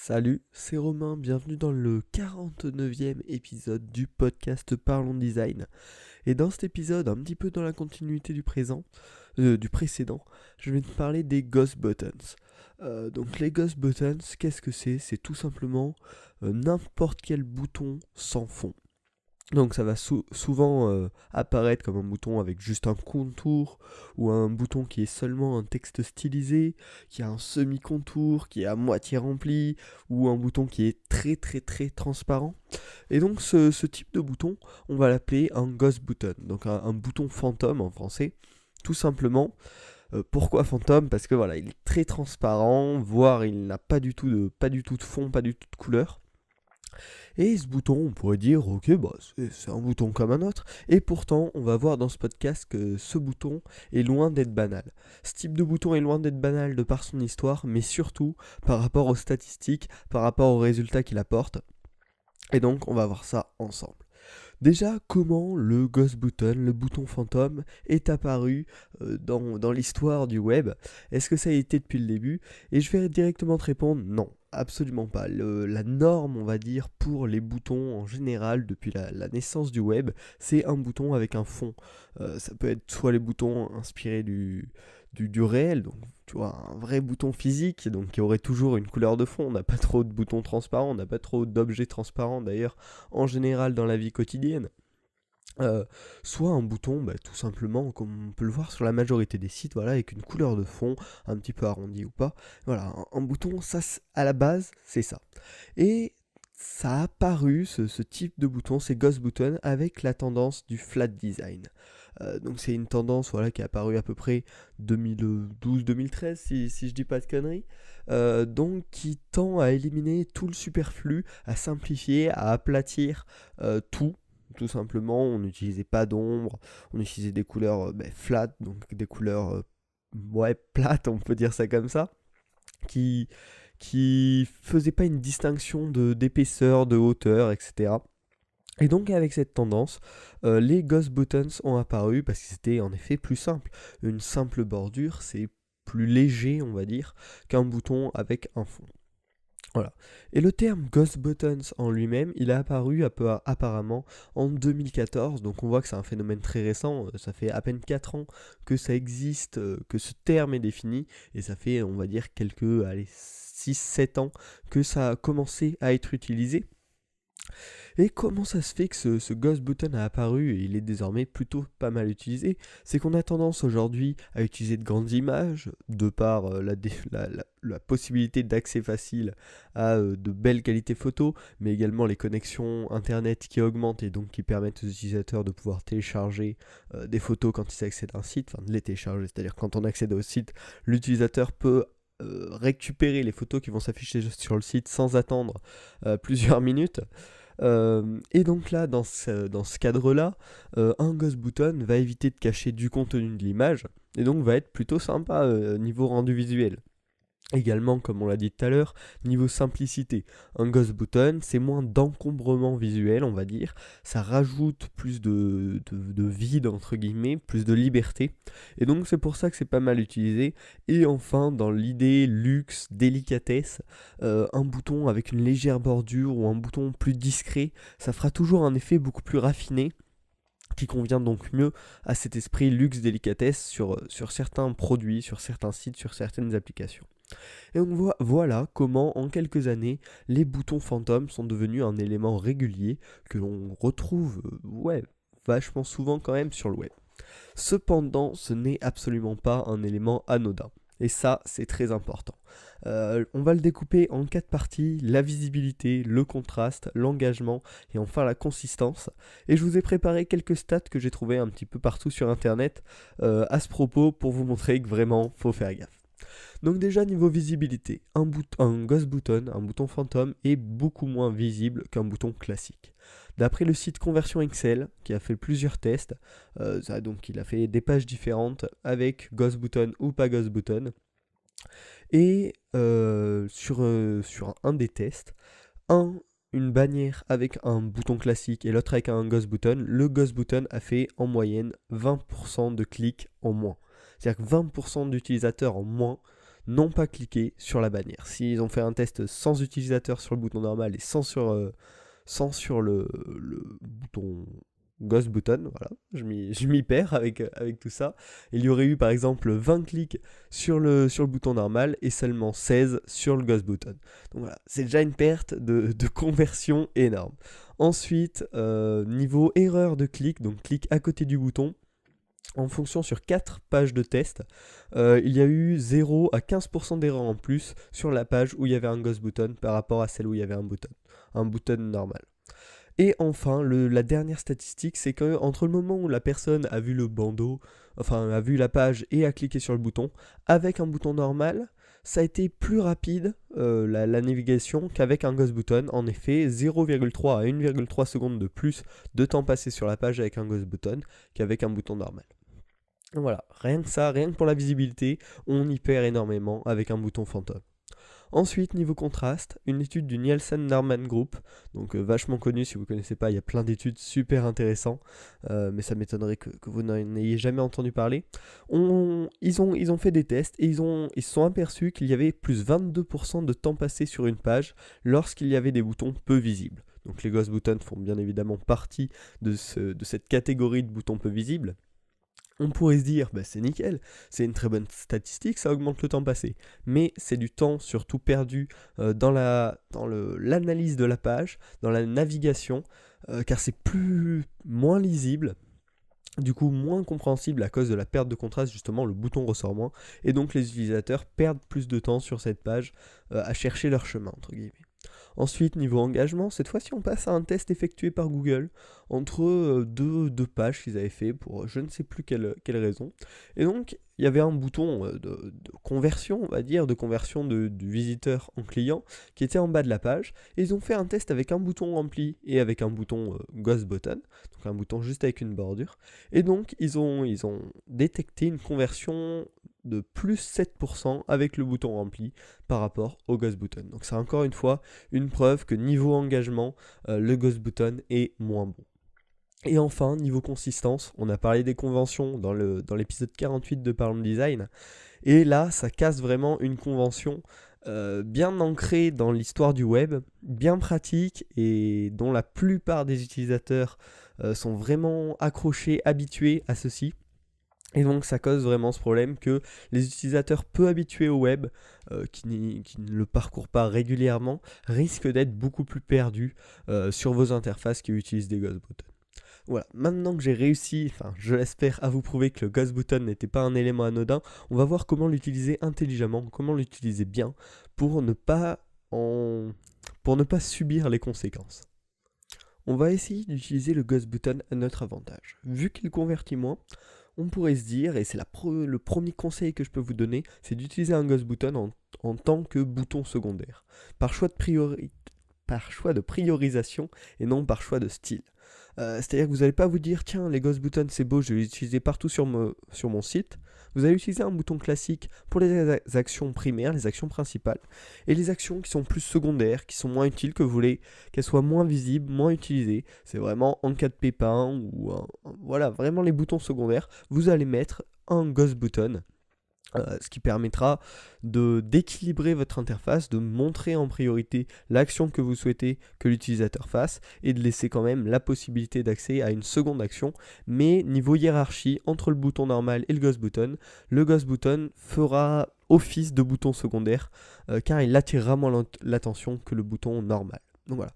Salut, c'est Romain, bienvenue dans le 49e épisode du podcast Parlons Design. Et dans cet épisode, un petit peu dans la continuité du précédent, je vais te parler des Ghost Buttons. Donc les Ghost Buttons, qu'est-ce que c'est? C'est tout simplement n'importe quel bouton sans fond. Donc ça va souvent apparaître comme un bouton avec juste un contour, ou un bouton qui est seulement un texte stylisé, qui a un semi-contour, qui est à moitié rempli, ou un bouton qui est très très très transparent. Et donc ce type de bouton, on va l'appeler un ghost button, donc un bouton fantôme en français, tout simplement. Pourquoi fantôme? Parce que voilà, il est très transparent, voire il n'a pas du tout de fond, pas du tout de couleur. Et ce bouton, on pourrait dire, ok, bah, c'est un bouton comme un autre. Et pourtant, on va voir dans ce podcast que ce bouton est loin d'être banal. Ce type de bouton est loin d'être banal de par son histoire, mais surtout par rapport aux statistiques, par rapport aux résultats qu'il apporte. Et donc, on va voir ça ensemble. Déjà, comment le Ghost Button, le bouton fantôme, est apparu dans l'histoire du web? Est-ce que ça a été depuis le début? Et je vais directement te répondre non, absolument pas. La norme, on va dire, pour les boutons en général, depuis la naissance du web, c'est un bouton avec un fond. Ça peut être soit les boutons inspirés du réel, donc tu vois, un vrai bouton physique, donc qui aurait toujours une couleur de fond. On n'a pas trop de boutons transparents, on n'a pas trop d'objets transparents d'ailleurs, en général dans la vie quotidienne. Soit un bouton, tout simplement, comme on peut le voir sur la majorité des sites, voilà, avec une couleur de fond, un petit peu arrondie ou pas. Voilà, un bouton, ça, à la base, c'est ça. Et ça a apparu, ce type de bouton, ces ghost buttons, avec la tendance du flat design. Donc c'est une tendance voilà, qui est apparue à peu près 2012-2013, si je dis pas de conneries. Donc qui tend à éliminer tout le superflu, à simplifier, à aplatir tout simplement. On n'utilisait pas d'ombre, on utilisait des couleurs flat, donc des couleurs plates, on peut dire ça comme ça, qui faisaient pas une distinction d'épaisseur, de hauteur, etc. Et donc avec cette tendance, les Ghost Buttons ont apparu parce que c'était en effet plus simple. Une simple bordure, c'est plus léger, on va dire, qu'un bouton avec un fond. Voilà. Et le terme Ghost Buttons en lui-même, il a apparu apparemment en 2014, donc on voit que c'est un phénomène très récent, ça fait à peine 4 ans que ça existe, que ce terme est défini, et ça fait, on va dire, 6-7 ans que ça a commencé à être utilisé. Et comment ça se fait que ce Ghost Button a apparu et il est désormais plutôt pas mal utilisé? C'est qu'on a tendance aujourd'hui à utiliser de grandes images, de par la possibilité d'accès facile à de belles qualités photos, mais également les connexions internet qui augmentent et donc qui permettent aux utilisateurs de pouvoir télécharger des photos quand ils accèdent à un site, enfin de les télécharger, c'est-à-dire quand on accède au site, l'utilisateur peut récupérer les photos qui vont s'afficher sur le site sans attendre plusieurs minutes. Et donc là, dans ce cadre-là, un Ghost Button va éviter de cacher du contenu de l'image, et donc va être plutôt sympa niveau rendu visuel. Également, comme on l'a dit tout à l'heure, niveau simplicité, un Ghost Button, c'est moins d'encombrement visuel, on va dire, ça rajoute plus de vide, entre guillemets, plus de liberté, et donc c'est pour ça que c'est pas mal utilisé. Et enfin, dans l'idée luxe, délicatesse, un bouton avec une légère bordure ou un bouton plus discret, ça fera toujours un effet beaucoup plus raffiné, qui convient donc mieux à cet esprit luxe délicatesse sur certains produits, sur certains sites, sur certaines applications. Et donc voilà comment en quelques années les boutons fantômes sont devenus un élément régulier que l'on retrouve vachement souvent quand même sur le web. Cependant, ce n'est absolument pas un élément anodin. Et ça, c'est très important. On va le découper en 4 parties: la visibilité, le contraste, l'engagement et enfin la consistance. Et je vous ai préparé quelques stats que j'ai trouvées un petit peu partout sur internet à ce propos pour vous montrer que vraiment, faut faire gaffe. Donc déjà niveau visibilité, un Ghost Button, un bouton fantôme, est beaucoup moins visible qu'un bouton classique. D'après le site Conversion Excel, qui a fait plusieurs tests, donc il a fait des pages différentes avec Ghost Button ou pas Ghost Button, et sur un des tests, une bannière avec un bouton classique et l'autre avec un Ghost Button, le Ghost Button a fait en moyenne 20% de clics en moins. C'est-à-dire que 20% d'utilisateurs en moins n'ont pas cliqué sur la bannière. S'ils ont fait un test sans utilisateur sur le bouton normal et sans sur le bouton Ghost Button, voilà, je m'y perds avec tout ça. Il y aurait eu par exemple 20 clics sur le bouton normal et seulement 16 sur le Ghost Button. Donc voilà, c'est déjà une perte de conversion énorme. Ensuite, niveau erreur de clic, donc clic à côté du bouton, en fonction sur 4 pages de test, il y a eu 0 à 15% d'erreur en plus sur la page où il y avait un Ghost Button par rapport à celle où il y avait un button normal. Et enfin, la dernière statistique, c'est qu'entre le moment où la personne a vu le bandeau, enfin a vu la page et a cliqué sur le bouton, avec un bouton normal, ça a été plus rapide la navigation qu'avec un Ghost Button. En effet, 0,3 à 1,3 secondes de plus de temps passé sur la page avec un Ghost Button qu'avec un bouton normal. Voilà, rien que ça, rien que pour la visibilité, on y perd énormément avec un bouton fantôme. Ensuite, niveau contraste, une étude du Nielsen-Norman Group, donc vachement connue, si vous ne connaissez pas, il y a plein d'études super intéressantes, mais ça m'étonnerait que vous n'en ayez jamais entendu parler. Ils ont fait des tests et ils se sont aperçus qu'il y avait plus 22% de temps passé sur une page lorsqu'il y avait des boutons peu visibles. Donc les Ghost Buttons font bien évidemment partie de cette catégorie de boutons peu visibles. On pourrait se dire, bah c'est nickel, c'est une très bonne statistique, ça augmente le temps passé. Mais c'est du temps surtout perdu dans l'analyse de la page, dans la navigation, car c'est moins lisible, du coup moins compréhensible à cause de la perte de contraste, justement le bouton ressort moins, et donc les utilisateurs perdent plus de temps sur cette page à chercher leur chemin, entre guillemets. Ensuite, niveau engagement, cette fois-ci on passe à un test effectué par Google entre deux pages qu'ils avaient fait pour je ne sais plus quelle raison. Et donc, il y avait un bouton de conversion, on va dire, de conversion du visiteur en client qui était en bas de la page. Et ils ont fait un test avec un bouton rempli et avec un bouton Ghost Button, donc un bouton juste avec une bordure. Et donc, ils ont détecté une conversion de plus 7% avec le bouton rempli par rapport au Ghost Button. Donc c'est encore une fois une preuve que niveau engagement, le Ghost Button est moins bon. Et enfin, niveau consistance, on a parlé des conventions dans l'épisode 48 de Parlons Design, et là ça casse vraiment une convention bien ancrée dans l'histoire du web, bien pratique et dont la plupart des utilisateurs sont vraiment accrochés, habitués à ceci. Et donc ça cause vraiment ce problème que les utilisateurs peu habitués au web, qui ne le parcourent pas régulièrement, risquent d'être beaucoup plus perdus sur vos interfaces qui utilisent des Ghost Buttons. Voilà, maintenant que j'ai réussi, je l'espère, à vous prouver que le Ghost Button n'était pas un élément anodin, on va voir comment l'utiliser intelligemment, comment l'utiliser bien pour ne pas subir les conséquences. On va essayer d'utiliser le Ghost Button à notre avantage. Vu qu'il convertit moins, on pourrait se dire, et c'est le premier conseil que je peux vous donner, c'est d'utiliser un Ghost Button en tant que bouton secondaire, par choix de priorisation et non par choix de style. C'est-à-dire que vous n'allez pas vous dire, tiens, les Ghost Buttons c'est beau, je vais les utiliser partout sur mon site. Vous allez utiliser un bouton classique pour les actions primaires, les actions principales, et les actions qui sont plus secondaires, qui sont moins utiles, que vous voulez qu'elles soient moins visibles, moins utilisées. C'est vraiment en cas de pépin, ou voilà, vraiment les boutons secondaires, vous allez mettre un Ghost Button. Ce qui permettra d'équilibrer votre interface, de montrer en priorité l'action que vous souhaitez que l'utilisateur fasse et de laisser quand même la possibilité d'accès à une seconde action. Mais niveau hiérarchie, entre le bouton normal et le Ghost Button fera office de bouton secondaire car il attirera moins l'attention que le bouton normal. Donc voilà,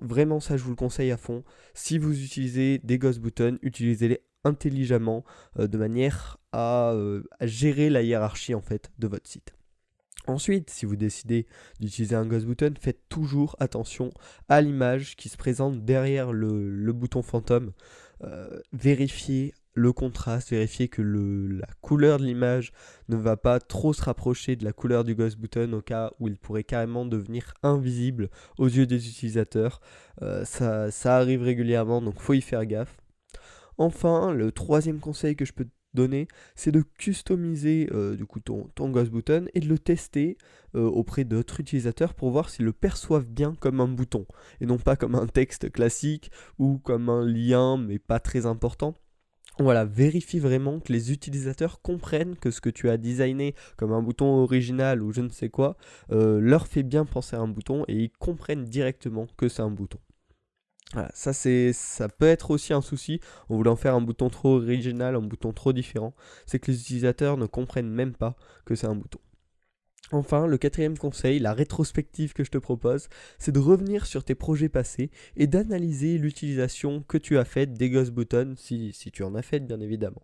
vraiment ça je vous le conseille à fond. Si vous utilisez des Ghost Buttons, utilisez-les intelligemment de manière à gérer la hiérarchie en fait de votre site. Ensuite, si vous décidez d'utiliser un Ghost Button, faites toujours attention à l'image qui se présente derrière le bouton fantôme. Vérifiez le contraste, vérifiez que la couleur de l'image ne va pas trop se rapprocher de la couleur du Ghost Button au cas où il pourrait carrément devenir invisible aux yeux des utilisateurs. Ça arrive régulièrement, donc faut y faire gaffe. Enfin, le troisième conseil que je peux te donner, c'est de customiser ton Ghost Button et de le tester auprès d'autres utilisateurs pour voir s'ils le perçoivent bien comme un bouton et non pas comme un texte classique ou comme un lien mais pas très important. Voilà, vérifie vraiment que les utilisateurs comprennent que ce que tu as designé comme un bouton original ou je ne sais quoi, leur fait bien penser à un bouton et ils comprennent directement que c'est un bouton. Voilà, ça peut être aussi un souci en voulant faire un bouton trop original, un bouton trop différent, c'est que les utilisateurs ne comprennent même pas que c'est un bouton. Enfin, le quatrième conseil, la rétrospective que je te propose, c'est de revenir sur tes projets passés et d'analyser l'utilisation que tu as faite des Ghost Buttons, si tu en as fait bien évidemment.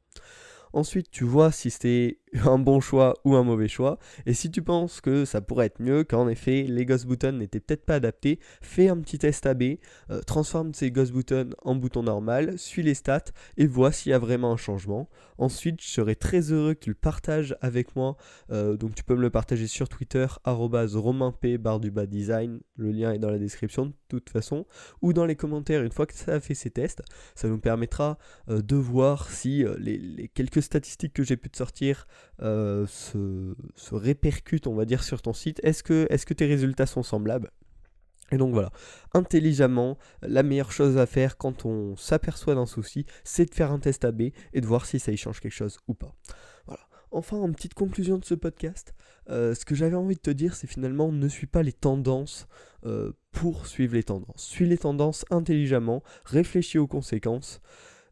Ensuite, tu vois si c'était un bon choix ou un mauvais choix. Et si tu penses que ça pourrait être mieux, qu'en effet les Ghost Buttons n'étaient peut-être pas adaptés, fais un petit test AB, transforme ces Ghost Buttons en boutons normal, suis les stats et vois s'il y a vraiment un changement. Ensuite, je serais très heureux que tu le partages avec moi. Donc tu peux me le partager sur Twitter, @romainp_design. Le lien est dans la description de toute façon. Ou dans les commentaires une fois que ça a fait ses tests. Ça nous permettra de voir si les quelques statistiques que j'ai pu te sortir se répercutent, on va dire, sur ton site. Est-ce que tes résultats sont semblables? Et donc voilà, intelligemment, la meilleure chose à faire quand on s'aperçoit d'un souci, c'est de faire un test AB et de voir si ça y change quelque chose ou pas. Voilà. Enfin, en petite conclusion de ce podcast, ce que j'avais envie de te dire, c'est finalement ne suis pas les tendances pour suivre les tendances. Suis les tendances intelligemment, réfléchis aux conséquences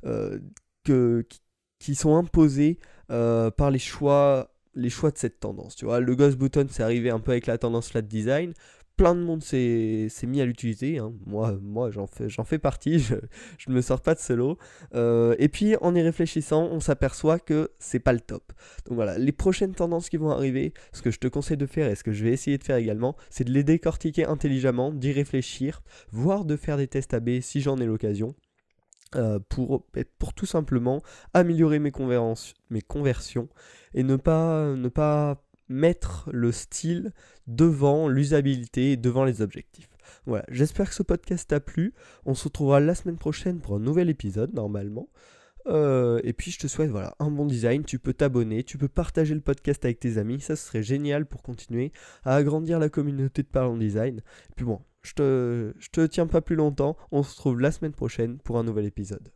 euh, que, qui sont imposées par les choix de cette tendance. Tu vois, le Ghost Button, c'est arrivé un peu avec la tendance flat design. Plein de monde s'est mis à l'utiliser, hein. Moi j'en fais partie, je ne me sors pas de ce lot. Et puis en y réfléchissant, on s'aperçoit que c'est pas le top. Donc voilà, les prochaines tendances qui vont arriver, ce que je te conseille de faire et ce que je vais essayer de faire également, c'est de les décortiquer intelligemment, d'y réfléchir, voire de faire des tests AB si j'en ai l'occasion. Pour tout simplement améliorer mes conversions et ne pas mettre le style devant l'usabilité, devant les objectifs. Voilà, j'espère que ce podcast t'a plu. On se retrouvera la semaine prochaine pour un nouvel épisode normalement. Et puis je te souhaite voilà, un bon design, tu peux t'abonner, tu peux partager le podcast avec tes amis, ça serait génial pour continuer à agrandir la communauté de Parlons Design. Et puis bon, je te tiens pas plus longtemps, on se retrouve la semaine prochaine pour un nouvel épisode.